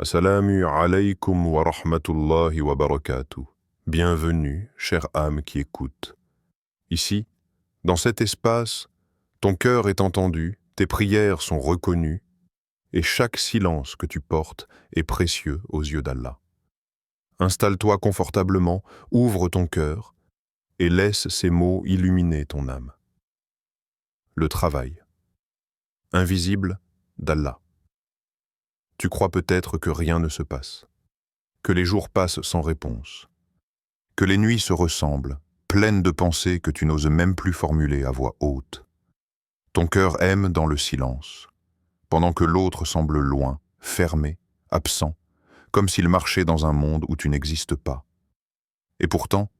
Assalamu alaykum wa rahmatullahi wa barakatuh. Bienvenue, chère âme qui écoute. Ici, dans cet espace, ton cœur est entendu, tes prières sont reconnues, et chaque silence que tu portes est précieux aux yeux d'Allah. Installe-toi confortablement, ouvre ton cœur, et laisse ces mots illuminer ton âme. Le travail. Invisible d'Allah. Tu crois peut-être que rien ne se passe, que les jours passent sans réponse, que les nuits se ressemblent, pleines de pensées que tu n'oses même plus formuler à voix haute. Ton cœur aime dans le silence, pendant que l'autre semble loin, fermé, absent, comme s'il marchait dans un monde où tu n'existes pas. Et pourtant,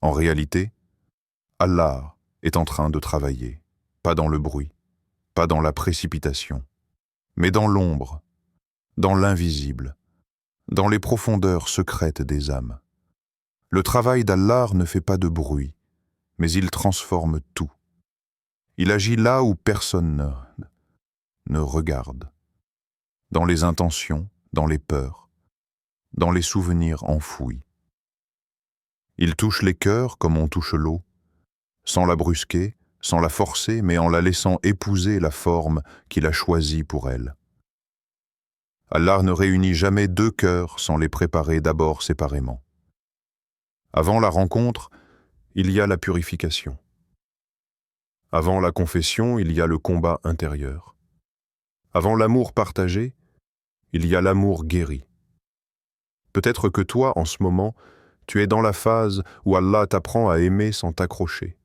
en réalité, Allah est en train de travailler, pas dans le bruit, pas dans la précipitation, mais dans l'ombre, dans l'invisible, dans les profondeurs secrètes des âmes. Le travail d'Allah ne fait pas de bruit, mais il transforme tout. Il agit là où personne ne regarde, dans les intentions, dans les peurs, dans les souvenirs enfouis. Il touche les cœurs comme on touche l'eau, sans la brusquer, sans la forcer, mais en la laissant épouser la forme qu'il a choisie pour elle. Allah ne réunit jamais deux cœurs sans les préparer d'abord séparément. Avant la rencontre, il y a la purification. Avant la confession, il y a le combat intérieur. Avant l'amour partagé, il y a l'amour guéri. Peut-être que toi, en ce moment, tu es dans la phase où Allah t'apprend à aimer sans t'accrocher,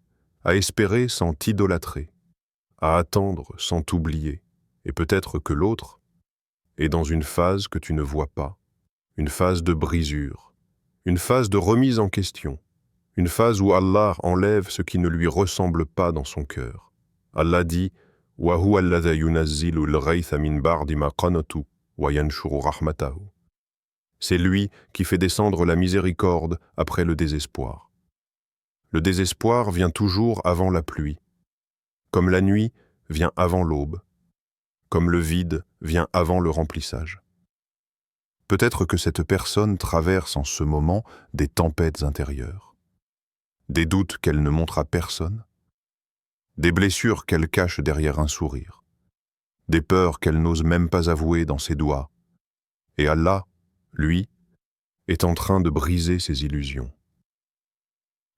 à espérer sans t'idolâtrer, à attendre sans t'oublier. Et peut-être que l'autre est dans une phase que tu ne vois pas, une phase de brisure, une phase de remise en question, une phase où Allah enlève ce qui ne lui ressemble pas dans son cœur. Allah dit « Wa huwa alladha yunazzilu al-ghaytha min ba'di ma qanatu wa yanshuru rahmatahu » C'est lui qui fait descendre la miséricorde après le désespoir. Le désespoir vient toujours avant la pluie, comme la nuit vient avant l'aube, comme le vide vient avant le remplissage. Peut-être que cette personne traverse en ce moment des tempêtes intérieures, des doutes qu'elle ne montre à personne, des blessures qu'elle cache derrière un sourire, des peurs qu'elle n'ose même pas avouer dans ses doigts. Et Allah, lui, est en train de briser ses illusions,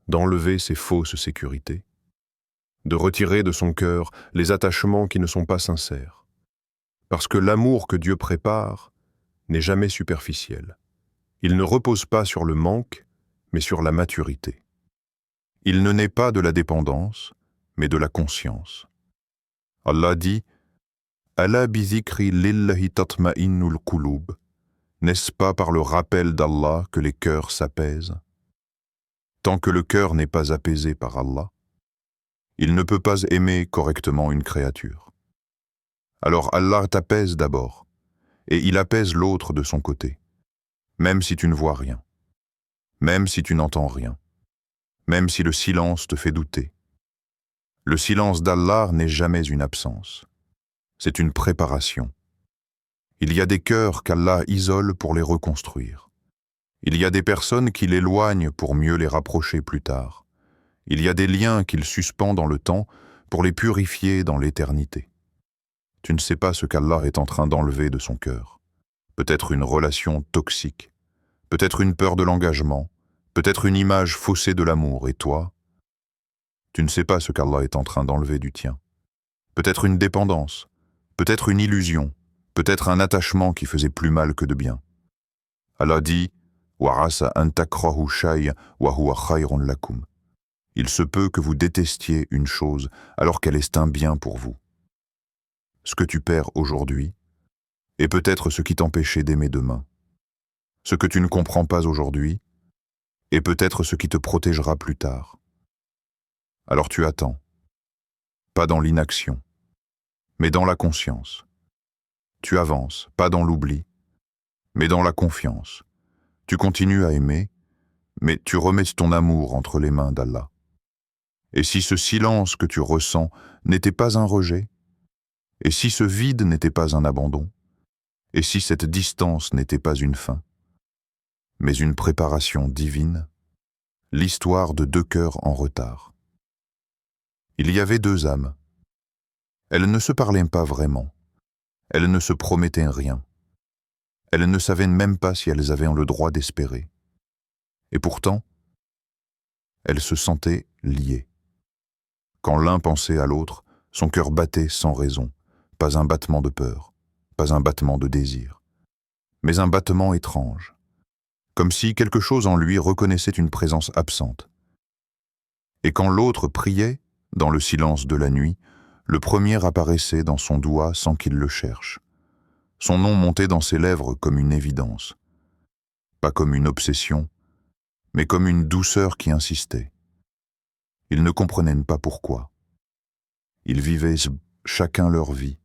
d'enlever ses fausses sécurités, de retirer de son cœur les attachements qui ne sont pas sincères, parce que l'amour que Dieu prépare n'est jamais superficiel. Il ne repose pas sur le manque, mais sur la maturité. Il ne naît pas de la dépendance, mais de la conscience. Allah dit « Ala bi zikri lillahi tatma'innul qulub » N'est-ce pas par le rappel d'Allah que les cœurs s'apaisent? Tant que le cœur n'est pas apaisé par Allah, il ne peut pas aimer correctement une créature. Alors Allah t'apaise d'abord, et il apaise l'autre de son côté, même si tu ne vois rien, même si tu n'entends rien, même si le silence te fait douter. Le silence d'Allah n'est jamais une absence, c'est une préparation. Il y a des cœurs qu'Allah isole pour les reconstruire. Il y a des personnes qu'il éloigne pour mieux les rapprocher plus tard. Il y a des liens qu'il suspend dans le temps pour les purifier dans l'éternité. Tu ne sais pas ce qu'Allah est en train d'enlever de son cœur. Peut-être une relation toxique, peut-être une peur de l'engagement, peut-être une image faussée de l'amour, et toi, tu ne sais pas ce qu'Allah est en train d'enlever du tien. Peut-être une dépendance, peut-être une illusion, peut-être un attachement qui faisait plus mal que de bien. Allah dit « Wa asa an takrahu shay wa huwa khayrun lakum » Il se peut que vous détestiez une chose alors qu'elle est un bien pour vous. Ce que tu perds aujourd'hui est peut-être ce qui t'empêchait d'aimer demain. Ce que tu ne comprends pas aujourd'hui est peut-être ce qui te protégera plus tard. Alors tu attends, pas dans l'inaction, mais dans la conscience. Tu avances, pas dans l'oubli, mais dans la confiance. Tu continues à aimer, mais tu remets ton amour entre les mains d'Allah. Et si ce silence que tu ressens n'était pas un rejet, et si ce vide n'était pas un abandon, Et si cette distance n'était pas une fin, mais une préparation divine, l'histoire de deux cœurs en retard. Il y avait deux âmes. Elles ne se parlaient pas vraiment. Elles ne se promettaient rien. Elles ne savaient même pas si elles avaient le droit d'espérer. Et pourtant, elles se sentaient liées. Quand l'un pensait à l'autre, son cœur battait sans raison, pas un battement de peur, pas un battement de désir, mais un battement étrange, comme si quelque chose en lui reconnaissait une présence absente. Et quand l'autre priait, dans le silence de la nuit, le premier apparaissait dans son doigt sans qu'il le cherche. Son nom montait dans ses lèvres comme une évidence, pas comme une obsession, mais comme une douceur qui insistait. Ils ne comprenaient pas pourquoi. Ils vivaient chacun leur vie,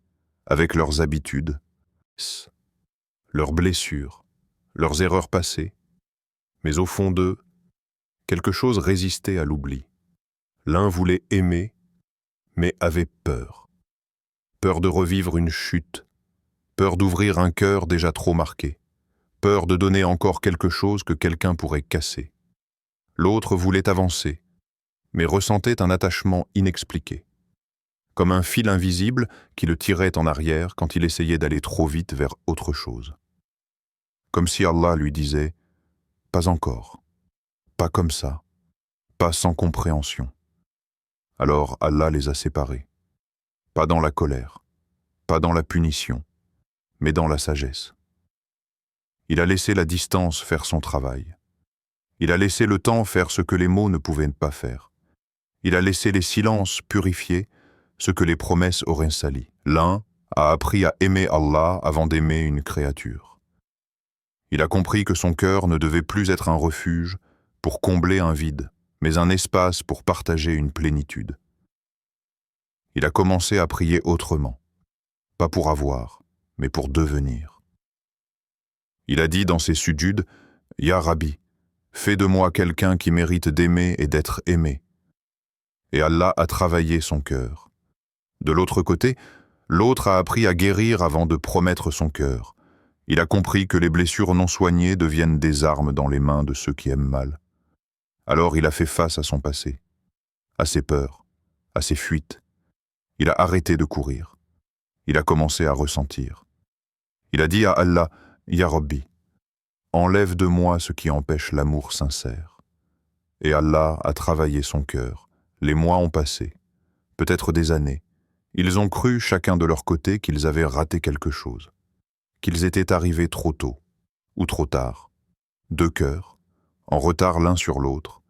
avec leurs habitudes, leurs blessures, leurs erreurs passées, mais au fond d'eux, quelque chose résistait à l'oubli. L'un voulait aimer, mais avait peur. Peur de revivre une chute, peur d'ouvrir un cœur déjà trop marqué, peur de donner encore quelque chose que quelqu'un pourrait casser. L'autre voulait avancer, mais ressentait un attachement inexpliqué, comme un fil invisible qui le tirait en arrière quand il essayait d'aller trop vite vers autre chose. Comme si Allah lui disait « Pas encore, pas comme ça, pas sans compréhension ». Alors Allah les a séparés, pas dans la colère, pas dans la punition, mais dans la sagesse. Il a laissé la distance faire son travail. Il a laissé le temps faire ce que les mots ne pouvaient pas faire. Il a laissé les silences purifier ce que les promesses auraient sali. L'un a appris à aimer Allah avant d'aimer une créature. Il a compris que son cœur ne devait plus être un refuge pour combler un vide, mais un espace pour partager une plénitude. Il a commencé à prier autrement, pas pour avoir, mais pour devenir. Il a dit dans ses sujuds, « Ya Rabbi, fais de moi quelqu'un qui mérite d'aimer et d'être aimé. » Et Allah a travaillé son cœur. De l'autre côté, l'autre a appris à guérir avant de promettre son cœur. Il a compris que les blessures non soignées deviennent des armes dans les mains de ceux qui aiment mal. Alors il a fait face à son passé, à ses peurs, à ses fuites. Il a arrêté de courir. Il a commencé à ressentir. Il a dit à Allah, « Ya Rabbi, enlève de moi ce qui empêche l'amour sincère. » Et Allah a travaillé son cœur. Les mois ont passé, peut-être des années. Ils ont cru, chacun de leur côté, qu'ils avaient raté quelque chose, qu'ils étaient arrivés trop tôt ou trop tard. Deux cœurs, en retard l'un sur l'autre.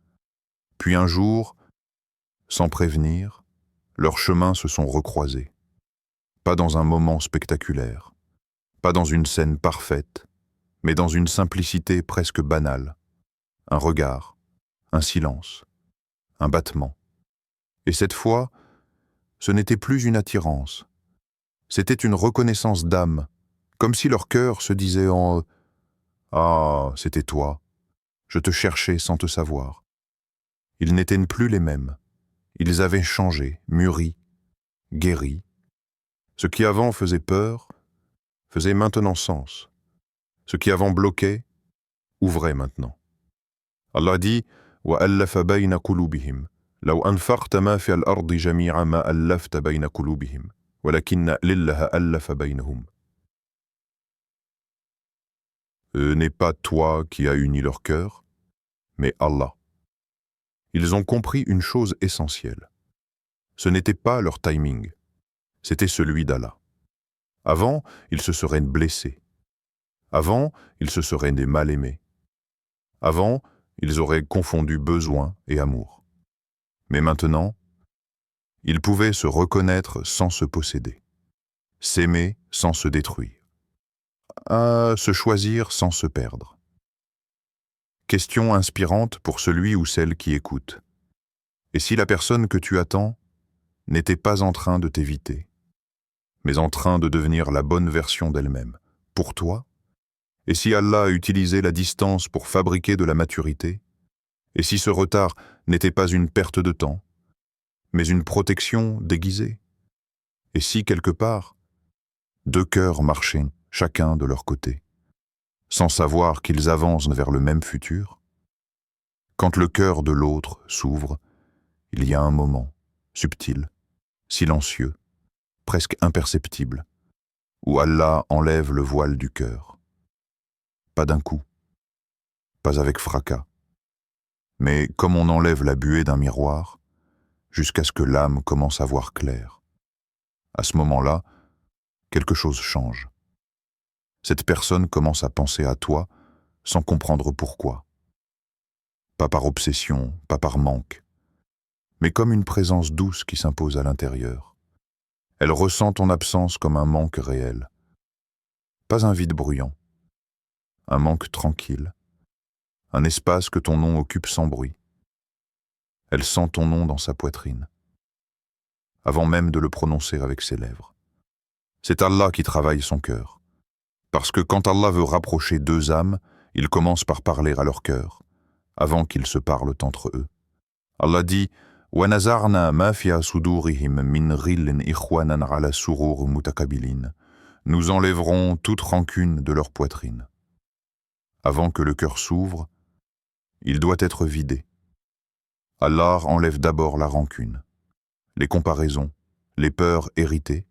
Puis un jour, sans prévenir, leurs chemins se sont recroisés. Pas dans un moment spectaculaire, pas dans une scène parfaite, mais dans une simplicité presque banale. Un regard, un silence, un battement. Et cette fois, ce n'était plus une attirance. C'était une reconnaissance d'âme, comme si leur cœur se disait en eux « Ah, c'était toi, je te cherchais sans te savoir. » Ils n'étaient plus les mêmes. Ils avaient changé, mûri, guéri. Ce qui avant faisait peur, faisait maintenant sens. Ce qui avant bloquait, ouvrait maintenant. Allah dit « وَأَلَّفَ بَيْنَ قُلُوبِهِمْ لَوْ أَنْفَقْتَ مَا فِي الْأَرْضِ جَمِيعًا مَا أَلَّفْتَ بَيْنَ قُلُوبِهِمْ وَلَكِنَّ لِلَّهَ أَلَّفَ بَيْنَهُمْ » N'est pas toi qui as uni leur cœur, mais Allah. Ils ont compris une chose essentielle. Ce n'était pas leur timing, c'était celui d'Allah. Avant, ils se seraient blessés. Avant, ils se seraient des mal-aimés. Avant, ils auraient confondu besoin et amour. Mais maintenant, ils pouvaient se reconnaître sans se posséder, s'aimer sans se détruire, se choisir sans se perdre. Question inspirante pour celui ou celle qui écoute. Et si la personne que tu attends n'était pas en train de t'éviter, mais en train de devenir la bonne version d'elle-même, pour toi? Et si Allah a utilisé la distance pour fabriquer de la maturité? Et si ce retard n'était pas une perte de temps, mais une protection déguisée? Et si, quelque part, deux cœurs marchaient chacun de leur côté, sans savoir qu'ils avancent vers le même futur. Quand le cœur de l'autre s'ouvre, il y a un moment, subtil, silencieux, presque imperceptible, où Allah enlève le voile du cœur. Pas d'un coup, pas avec fracas, mais comme on enlève la buée d'un miroir, jusqu'à ce que l'âme commence à voir clair. À ce moment-là, quelque chose change. Cette personne commence à penser à toi sans comprendre pourquoi. Pas par obsession, pas par manque, mais comme une présence douce qui s'impose à l'intérieur. Elle ressent ton absence comme un manque réel. Pas un vide bruyant, un manque tranquille, un espace que ton nom occupe sans bruit. Elle sent ton nom dans sa poitrine, avant même de le prononcer avec ses lèvres. C'est Allah qui travaille son cœur, parce que quand Allah veut rapprocher deux âmes, il commence par parler à leur cœur, avant qu'ils se parlent entre eux. Allah dit « وَنَزَعْنَا مَا فِي صُدُورِهِمْ مِنْ غِلٍّ إِخْوَانًا عَلَى سُرُورٍ مُتَقَابِلِينَ » Nous enlèverons toute rancune de leur poitrine. Avant que le cœur s'ouvre, il doit être vidé. Allah enlève d'abord la rancune, les comparaisons, les peurs héritées,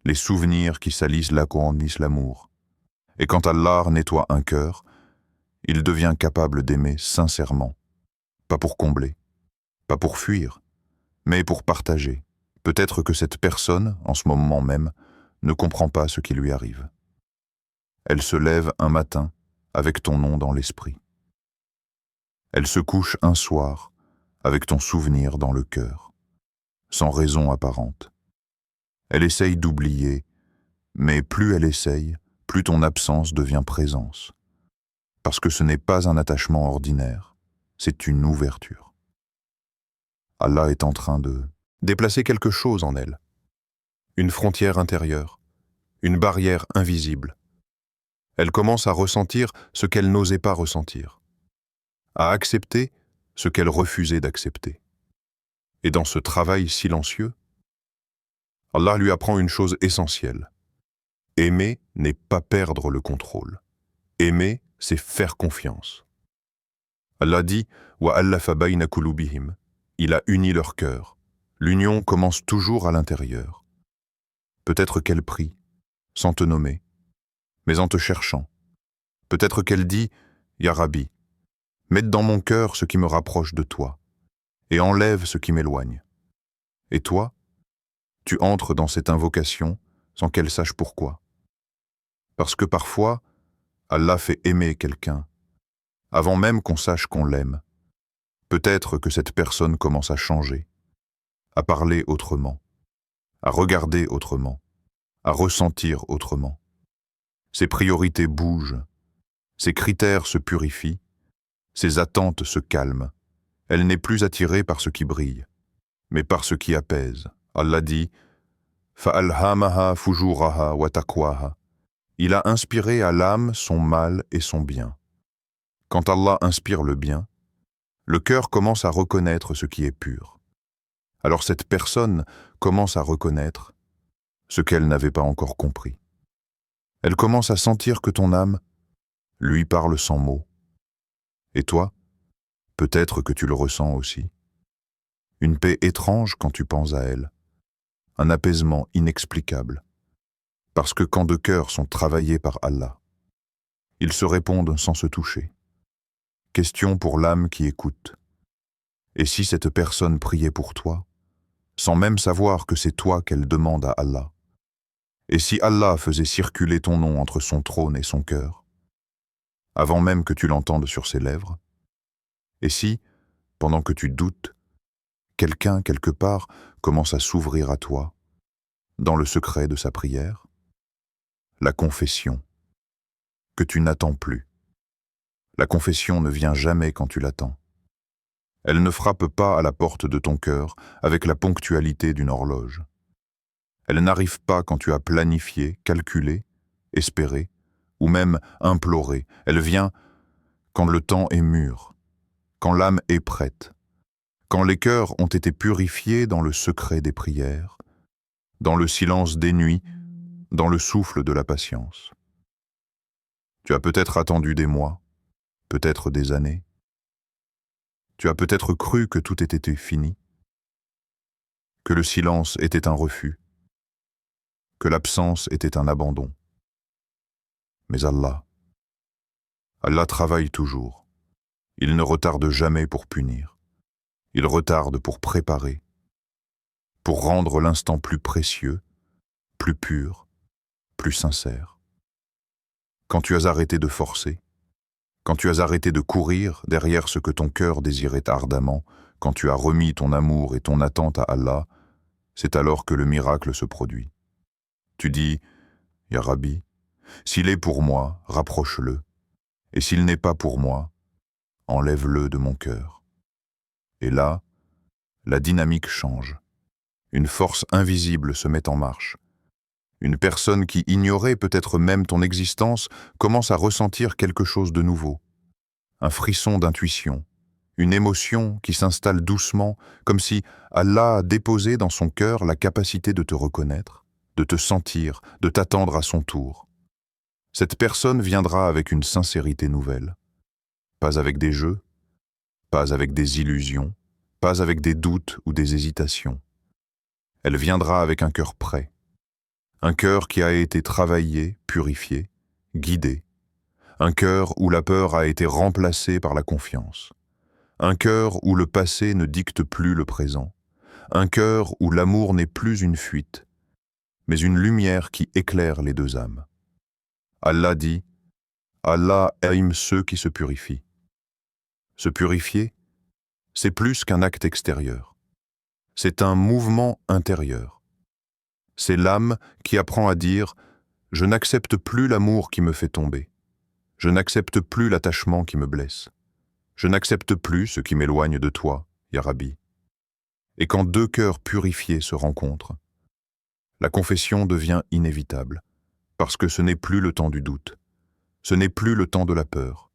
les souvenirs qui salissent la couronnisse l'amour. Et quand Allah nettoie un cœur, il devient capable d'aimer sincèrement, pas pour combler, pas pour fuir, mais pour partager. Peut-être que cette personne, en ce moment même, ne comprend pas ce qui lui arrive. Elle se lève un matin avec ton nom dans l'esprit. Elle se couche un soir avec ton souvenir dans le cœur, sans raison apparente. Elle essaye d'oublier, mais plus elle essaye, plus ton absence devient présence. Parce que ce n'est pas un attachement ordinaire, c'est une ouverture. Allah est en train de déplacer quelque chose en elle. Une frontière intérieure, une barrière invisible. Elle commence à ressentir ce qu'elle n'osait pas ressentir, à accepter ce qu'elle refusait d'accepter. Et dans ce travail silencieux, Allah lui apprend une chose essentielle. Aimer n'est pas perdre le contrôle. Aimer, c'est faire confiance. Allah dit « Wa allafa bayna kulubihim » Il a uni leur cœur. L'union commence toujours à l'intérieur. Peut-être qu'elle prie, sans te nommer, mais en te cherchant. Peut-être qu'elle dit « Ya Rabbi, mette dans mon cœur ce qui me rapproche de toi, et enlève ce qui m'éloigne. » Et toi, tu entres dans cette invocation sans qu'elle sache pourquoi. Parce que parfois, Allah fait aimer quelqu'un, avant même qu'on sache qu'on l'aime. Peut-être que cette personne commence à changer, à parler autrement, à regarder autrement, à ressentir autrement. Ses priorités bougent, ses critères se purifient, ses attentes se calment. Elle n'est plus attirée par ce qui brille, mais par ce qui apaise. Allah dit « Fa'alhamaha fujuraha wa taqwaha » Il a inspiré à l'âme son mal et son bien. Quand Allah inspire le bien, le cœur commence à reconnaître ce qui est pur. Alors cette personne commence à reconnaître ce qu'elle n'avait pas encore compris. Elle commence à sentir que ton âme lui parle sans mots. Et toi, peut-être que tu le ressens aussi. Une paix étrange quand tu penses à elle. Un apaisement inexplicable. Parce que quand deux cœurs sont travaillés par Allah, ils se répondent sans se toucher. Question pour l'âme qui écoute. Et si cette personne priait pour toi, sans même savoir que c'est toi qu'elle demande à Allah? Et si Allah faisait circuler ton nom entre son trône et son cœur, avant même que tu l'entendes sur ses lèvres? Et si, pendant que tu doutes, quelqu'un, quelque part, commence à s'ouvrir à toi, dans le secret de sa prière? La confession, que tu n'attends plus. La confession ne vient jamais quand tu l'attends. Elle ne frappe pas à la porte de ton cœur avec la ponctualité d'une horloge. Elle n'arrive pas quand tu as planifié, calculé, espéré, ou même imploré. Elle vient quand le temps est mûr, quand l'âme est prête, quand les cœurs ont été purifiés dans le secret des prières, dans le silence des nuits, dans le souffle de la patience. Tu as peut-être attendu des mois, peut-être des années. Tu as peut-être cru que tout était fini, que le silence était un refus, que l'absence était un abandon. Mais Allah travaille toujours. Il ne retarde jamais pour punir. Il retarde pour préparer, pour rendre l'instant plus précieux, plus pur, plus sincère. Quand tu as arrêté de forcer, quand tu as arrêté de courir derrière ce que ton cœur désirait ardemment, quand tu as remis ton amour et ton attente à Allah, c'est alors que le miracle se produit. Tu dis, Ya Rabbi, s'il est pour moi, rapproche-le, et s'il n'est pas pour moi, enlève-le de mon cœur. Et là, la dynamique change. Une force invisible se met en marche. Une personne qui ignorait peut-être même ton existence commence à ressentir quelque chose de nouveau. Un frisson d'intuition, une émotion qui s'installe doucement, comme si Allah a déposé dans son cœur la capacité de te reconnaître, de te sentir, de t'attendre à son tour. Cette personne viendra avec une sincérité nouvelle, pas avec des jeux, pas avec des illusions, pas avec des doutes ou des hésitations. Elle viendra avec un cœur prêt, un cœur qui a été travaillé, purifié, guidé, un cœur où la peur a été remplacée par la confiance, un cœur où le passé ne dicte plus le présent, un cœur où l'amour n'est plus une fuite, mais une lumière qui éclaire les deux âmes. Allah dit, Allah aime ceux qui se purifient. Se purifier, c'est plus qu'un acte extérieur. C'est un mouvement intérieur. C'est l'âme qui apprend à dire « Je n'accepte plus l'amour qui me fait tomber. Je n'accepte plus l'attachement qui me blesse. Je n'accepte plus ce qui m'éloigne de toi, Ya Rabbi. » Et quand deux cœurs purifiés se rencontrent, la confession devient inévitable, parce que ce n'est plus le temps du doute. Ce n'est plus le temps de la peur.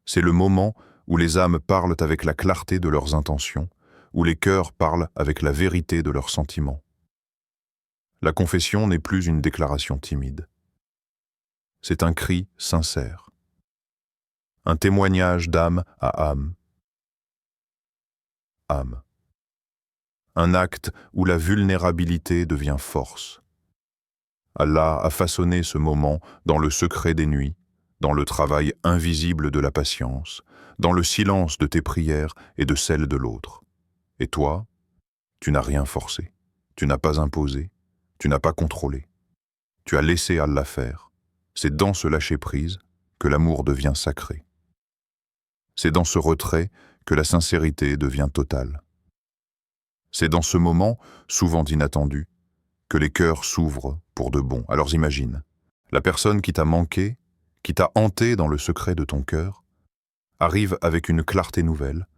C'est le moment où les âmes parlent avec la clarté de leurs intentions, où les cœurs parlent avec la vérité de leurs sentiments. La confession n'est plus une déclaration timide. C'est un cri sincère. Un témoignage d'âme à âme. Âme. Un acte où la vulnérabilité devient force. Allah a façonné ce moment dans le secret des nuits, dans le travail invisible de la patience, dans le silence de tes prières et de celles de l'autre. Et toi, tu n'as rien forcé, tu n'as pas imposé, tu n'as pas contrôlé. Tu as laissé Allah faire. C'est dans ce lâcher-prise que l'amour devient sacré. C'est dans ce retrait que la sincérité devient totale. C'est dans ce moment, souvent inattendu, que les cœurs s'ouvrent pour de bon. Alors imagine, la personne qui t'a manqué, qui t'a hanté dans le secret de ton cœur, arrive avec une clarté nouvelle,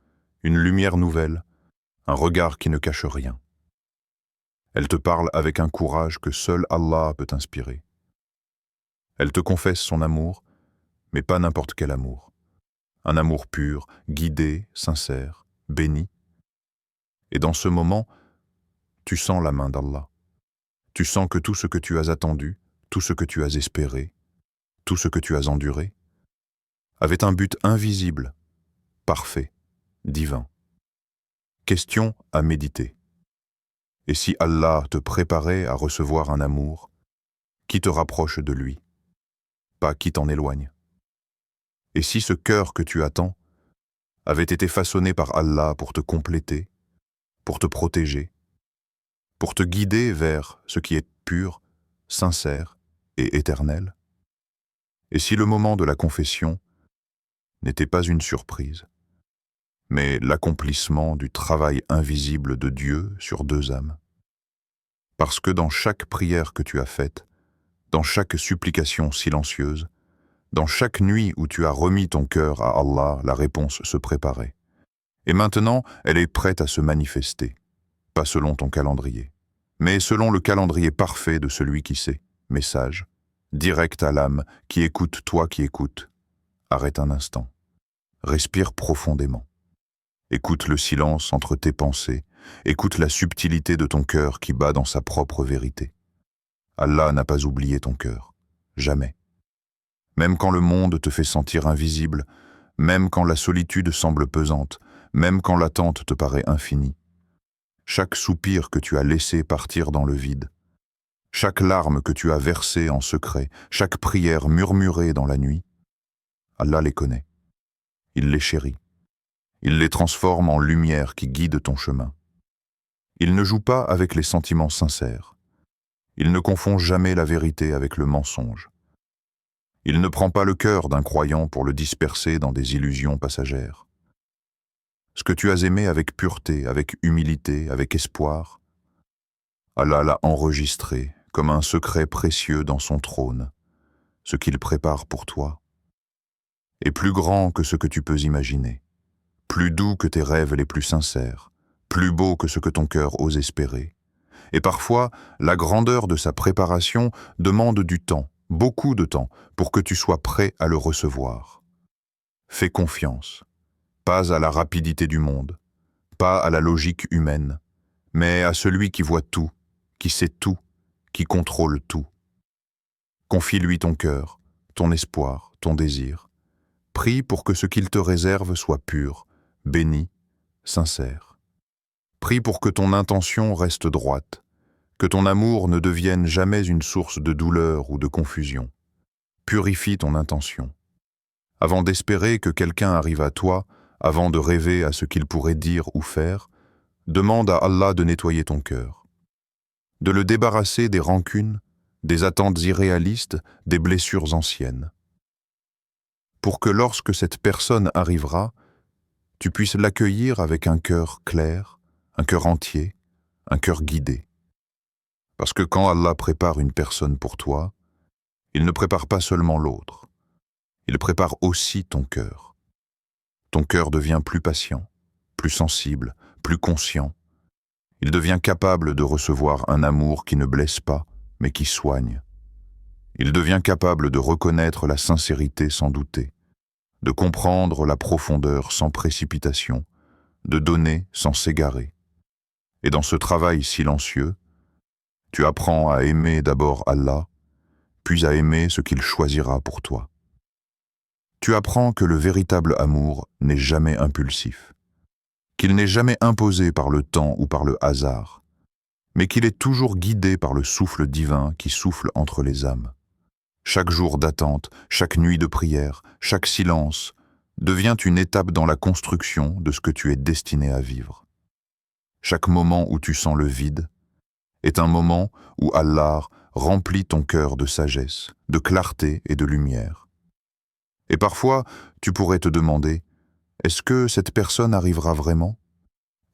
une lumière nouvelle, un regard qui ne cache rien. Elle te parle avec un courage que seul Allah peut inspirer. Elle te confesse son amour, mais pas n'importe quel amour. Un amour pur, guidé, sincère, béni. Et dans ce moment, tu sens la main d'Allah. Tu sens que tout ce que tu as attendu, tout ce que tu as espéré, tout ce que tu as enduré, avait un but invisible, parfait, divin. Question à méditer. Et si Allah te préparait à recevoir un amour, qui te rapproche de lui, pas qui t'en éloigne? Et si ce cœur que tu attends avait été façonné par Allah pour te compléter, pour te protéger, pour te guider vers ce qui est pur, sincère et éternel? Et si le moment de la confession n'était pas une surprise, mais l'accomplissement du travail invisible de Dieu sur deux âmes? Parce que dans chaque prière que tu as faite, dans chaque supplication silencieuse, dans chaque nuit où tu as remis ton cœur à Allah, la réponse se préparait. Et maintenant, elle est prête à se manifester, pas selon ton calendrier, mais selon le calendrier parfait de celui qui sait. Message, direct à l'âme, qui écoute, toi qui écoutes. Arrête un instant. Respire profondément. Écoute le silence entre tes pensées. Écoute la subtilité de ton cœur qui bat dans sa propre vérité. Allah n'a pas oublié ton cœur. Jamais. Même quand le monde te fait sentir invisible, même quand la solitude semble pesante, même quand l'attente te paraît infinie. Chaque soupir que tu as laissé partir dans le vide, chaque larme que tu as versée en secret, chaque prière murmurée dans la nuit, Allah les connaît. Il les chérit. Il les transforme en lumière qui guide ton chemin. Il ne joue pas avec les sentiments sincères. Il ne confond jamais la vérité avec le mensonge. Il ne prend pas le cœur d'un croyant pour le disperser dans des illusions passagères. Ce que tu as aimé avec pureté, avec humilité, avec espoir, Allah l'a enregistré comme un secret précieux dans son trône. Ce qu'il prépare pour toi est plus grand que ce que tu peux imaginer, plus doux que tes rêves les plus sincères, plus beau que ce que ton cœur ose espérer. Et parfois, la grandeur de sa préparation demande du temps, beaucoup de temps, pour que tu sois prêt à le recevoir. Fais confiance, pas à la rapidité du monde, pas à la logique humaine, mais à celui qui voit tout, qui sait tout, qui contrôle tout. Confie-lui ton cœur, ton espoir, ton désir. Prie pour que ce qu'il te réserve soit pur, béni, sincère. Prie pour que ton intention reste droite, que ton amour ne devienne jamais une source de douleur ou de confusion. Purifie ton intention. Avant d'espérer que quelqu'un arrive à toi, avant de rêver à ce qu'il pourrait dire ou faire, demande à Allah de nettoyer ton cœur, de le débarrasser des rancunes, des attentes irréalistes, des blessures anciennes, pour que lorsque cette personne arrivera, tu puisses l'accueillir avec un cœur clair, un cœur entier, un cœur guidé. Parce que quand Allah prépare une personne pour toi, il ne prépare pas seulement l'autre, il prépare aussi ton cœur. Ton cœur devient plus patient, plus sensible, plus conscient. Il devient capable de recevoir un amour qui ne blesse pas, mais qui soigne. Il devient capable de reconnaître la sincérité sans douter, de comprendre la profondeur sans précipitation, de donner sans s'égarer. Et dans ce travail silencieux, tu apprends à aimer d'abord Allah, puis à aimer ce qu'il choisira pour toi. Tu apprends que le véritable amour n'est jamais impulsif, qu'il n'est jamais imposé par le temps ou par le hasard, mais qu'il est toujours guidé par le souffle divin qui souffle entre les âmes. Chaque jour d'attente, chaque nuit de prière, chaque silence devient une étape dans la construction de ce que tu es destiné à vivre. Chaque moment où tu sens le vide est un moment où Allah remplit ton cœur de sagesse, de clarté et de lumière. Et parfois, tu pourrais te demander, est-ce que cette personne arrivera vraiment?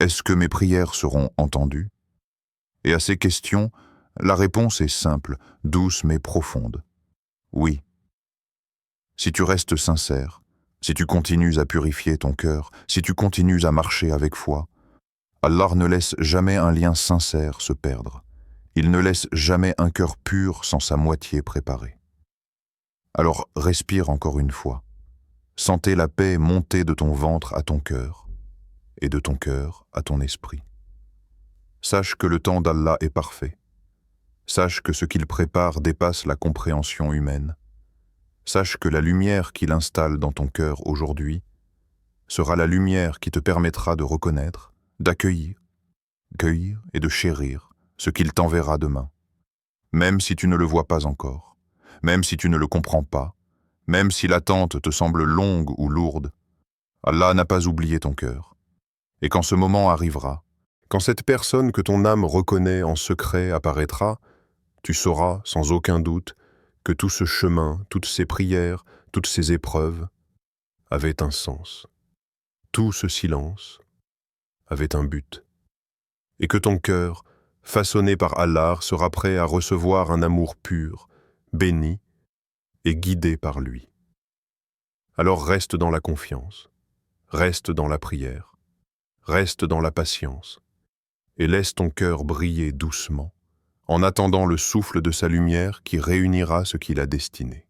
Est-ce que mes prières seront entendues? Et à ces questions, la réponse est simple, douce mais profonde. Oui. Si tu restes sincère, si tu continues à purifier ton cœur, si tu continues à marcher avec foi, Allah ne laisse jamais un lien sincère se perdre. Il ne laisse jamais un cœur pur sans sa moitié préparée. Alors respire encore une fois. Sentez la paix monter de ton ventre à ton cœur, et de ton cœur à ton esprit. Sache que le temps d'Allah est parfait. Sache que ce qu'il prépare dépasse la compréhension humaine. Sache que la lumière qu'il installe dans ton cœur aujourd'hui sera la lumière qui te permettra de reconnaître, d'accueillir, cueillir et de chérir ce qu'il t'enverra demain. Même si tu ne le vois pas encore, même si tu ne le comprends pas, même si l'attente te semble longue ou lourde, Allah n'a pas oublié ton cœur. Et quand ce moment arrivera, quand cette personne que ton âme reconnaît en secret apparaîtra, tu sauras sans aucun doute que tout ce chemin, toutes ces prières, toutes ces épreuves avaient un sens. Tout ce silence avait un but. Et que ton cœur, façonné par Allah, sera prêt à recevoir un amour pur, béni et guidé par lui. Alors reste dans la confiance, reste dans la prière, reste dans la patience, et laisse ton cœur briller doucement, en attendant le souffle de sa lumière qui réunira ce qu'il a destiné.